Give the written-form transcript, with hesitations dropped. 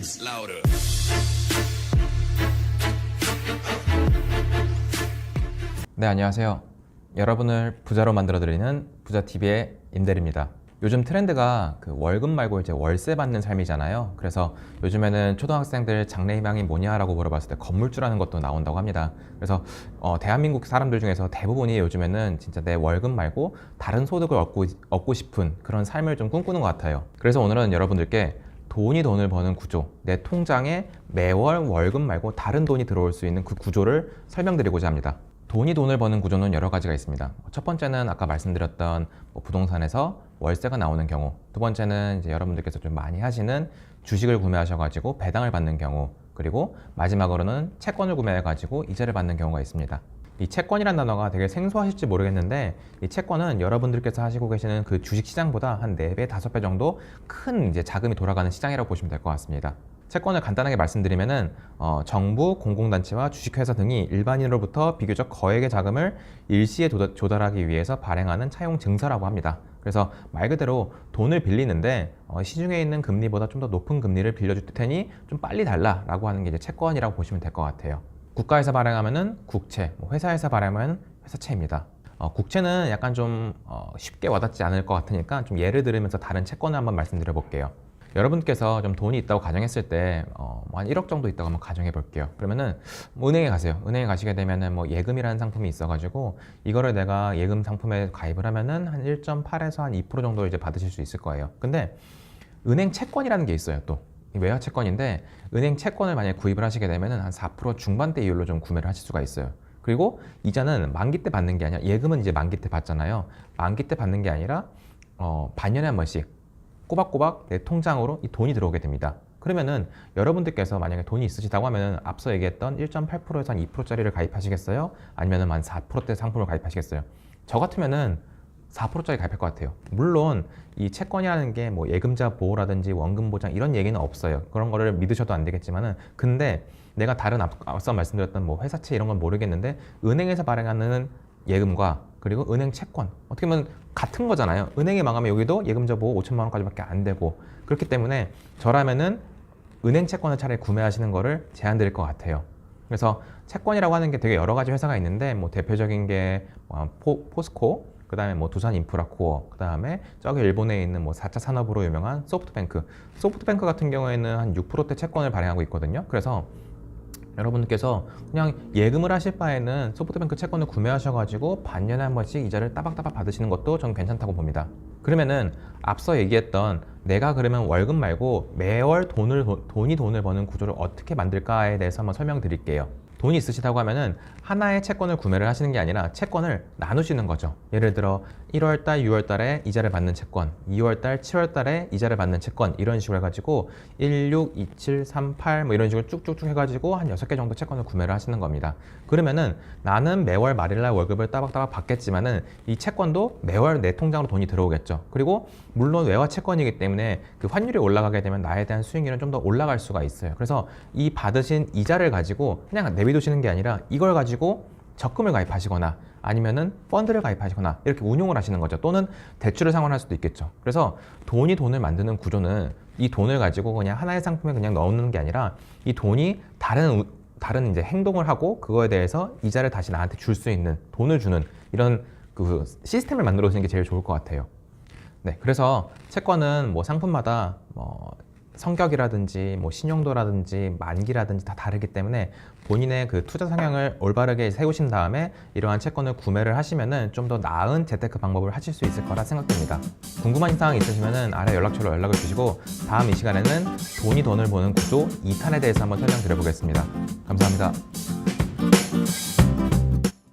louder. 네, 안녕하세요. 여러분을 부자로 만들어드리는 부자TV의 임대리입니다. 요즘 트렌드가 월급 말고 이제 월세 받는 삶이잖아요. 그래서 요즘에는 초등학생들 장래희망이 뭐냐라고 물어봤을 때 건물주라는 것도 나온다고 합니다. 그래서 대한민국 사람들 중에서 대부분이 요즘에는 진짜 내 월급 말고 다른 소득을 얻고 싶은 그런 삶을 좀 꿈꾸는 것 같아요. 그래서 오늘은 여러분들께 돈이 돈을 버는 구조, 내 통장에 매월 월급 말고 다른 돈이 들어올 수 있는 그 구조를 설명드리고자 합니다. 돈이 돈을 버는 구조는 여러 가지가 있습니다. 첫 번째는 아까 말씀드렸던 부동산에서 월세가 나오는 경우, 두 번째는 이제 여러분들께서 좀 많이 하시는 주식을 구매하셔가지고 배당을 받는 경우, 그리고 마지막으로는 채권을 구매해가지고 이자를 받는 경우가 있습니다. 이 채권이라는 단어가 되게 생소하실지 모르겠는데, 이 채권은 여러분들께서 하시고 계시는 그 주식 시장보다 한 4배, 5배 정도 큰 이제 자금이 돌아가는 시장이라고 보시면 될 것 같습니다. 채권을 간단하게 말씀드리면은 정부, 공공단체와 주식회사 등이 일반인으로부터 비교적 거액의 자금을 일시에 조달하기 위해서 발행하는 차용 증서라고 합니다. 그래서 말 그대로 돈을 빌리는데 시중에 있는 금리보다 좀 더 높은 금리를 빌려줄 테니 좀 빨리 달라라고 하는 게 이제 채권이라고 보시면 될 것 같아요. 국가에서 발행하면은 국채, 회사에서 발행하면 회사채입니다. 국채는 약간 좀 쉽게 와닿지 않을 것 같으니까 좀 예를 들으면서 다른 채권을 한번 말씀드려 볼게요. 여러분께서 좀 돈이 있다고 가정했을 때 한 1억 정도 있다고 한번 가정해 볼게요. 그러면은 은행에 가세요. 은행에 가시게 되면은 예금이라는 상품이 있어가지고 이거를 내가 예금 상품에 가입을 하면은 한 1.8에서 한 2% 정도 이제 받으실 수 있을 거예요. 근데 은행 채권이라는 게 있어요. 또 외화 채권인데 은행 채권을 만약에 구입을 하시게 되면은 한 4% 중반대 이율로 좀 구매를 하실 수가 있어요. 그리고 이자는 만기 때 받는 게 아니라, 예금은 이제 만기 때 받잖아요. 만기 때 받는 게 아니라 반년에 한 번씩 꼬박꼬박 내 통장으로 이 돈이 들어오게 됩니다. 그러면은 여러분들께서 만약에 돈이 있으시다고 하면은 앞서 얘기했던 1.8%에서 한 2%짜리를 가입하시겠어요? 아니면은 한 4%대 상품을 가입하시겠어요? 저 같으면은 4%짜리 가입할 것 같아요. 물론 이 채권이라는 게 예금자 보호라든지 원금 보장 이런 얘기는 없어요. 그런 거를 믿으셔도 안 되겠지만은, 근데 내가 다른 앞서 말씀드렸던 회사채 이런 건 모르겠는데 은행에서 발행하는 예금과 그리고 은행 채권, 어떻게 보면 같은 거잖아요. 은행이 망하면 여기도 예금자 보호 5천만 원까지밖에 안 되고, 그렇기 때문에 저라면은 은행 채권을 차라리 구매하시는 거를 제안드릴 것 같아요. 그래서 채권이라고 하는 게 되게 여러 가지 회사가 있는데 대표적인 게 포스코, 그 다음에 두산인프라코어, 그 다음에 저기 일본에 있는 4차 산업으로 유명한 소프트뱅크 같은 경우에는 한 6%대 채권을 발행하고 있거든요. 그래서 여러분께서 그냥 예금을 하실 바에는 소프트뱅크 채권을 구매하셔가지고 반년에 한 번씩 이자를 따박따박 받으시는 것도 저는 괜찮다고 봅니다. 그러면은 앞서 얘기했던 내가 그러면 월급 말고 매월 돈이 돈을 버는 구조를 어떻게 만들까에 대해서 한번 설명드릴게요. 돈이 있으시다고 하면은 하나의 채권을 구매를 하시는 게 아니라 채권을 나누시는 거죠. 예를 들어 1월달, 6월달에 이자를 받는 채권, 2월달, 7월달에 이자를 받는 채권, 이런 식으로 해가지고 16, 27, 38 이런 식으로 쭉쭉쭉 해가지고 한 6개 정도 채권을 구매를 하시는 겁니다. 그러면은 나는 매월 말일날 월급을 따박따박 받겠지만은 이 채권도 매월 내 통장으로 돈이 들어오겠죠. 그리고 물론 외화 채권이기 때문에 그 환율이 올라가게 되면 나에 대한 수익률은 좀 더 올라갈 수가 있어요. 그래서 이 받으신 이자를 가지고 그냥 내비두시는 게 아니라 이걸 가지고 적금을 가입하시거나 아니면은 펀드를 가입하시거나 이렇게 운용을 하시는 거죠. 또는 대출을 상환할 수도 있겠죠. 그래서 돈이 돈을 만드는 구조는 이 돈을 가지고 그냥 하나의 상품에 그냥 넣는 게 아니라 이 돈이 다른 이제 행동을 하고 그거에 대해서 이자를 다시 나한테 줄 수 있는, 돈을 주는 이런 그 시스템을 만들어 주는 게 제일 좋을 것 같아요. 네, 그래서 채권은 상품마다 성격이라든지 신용도라든지 만기라든지 다 다르기 때문에 본인의 그 투자 성향을 올바르게 세우신 다음에 이러한 채권을 구매를 하시면은 좀 더 나은 재테크 방법을 하실 수 있을 거라 생각됩니다. 궁금한 사항 있으시면은 아래 연락처로 연락을 주시고 다음 이 시간에는 돈이 돈을 버는 구조 2탄에 대해서 한번 설명드려 보겠습니다. 감사합니다.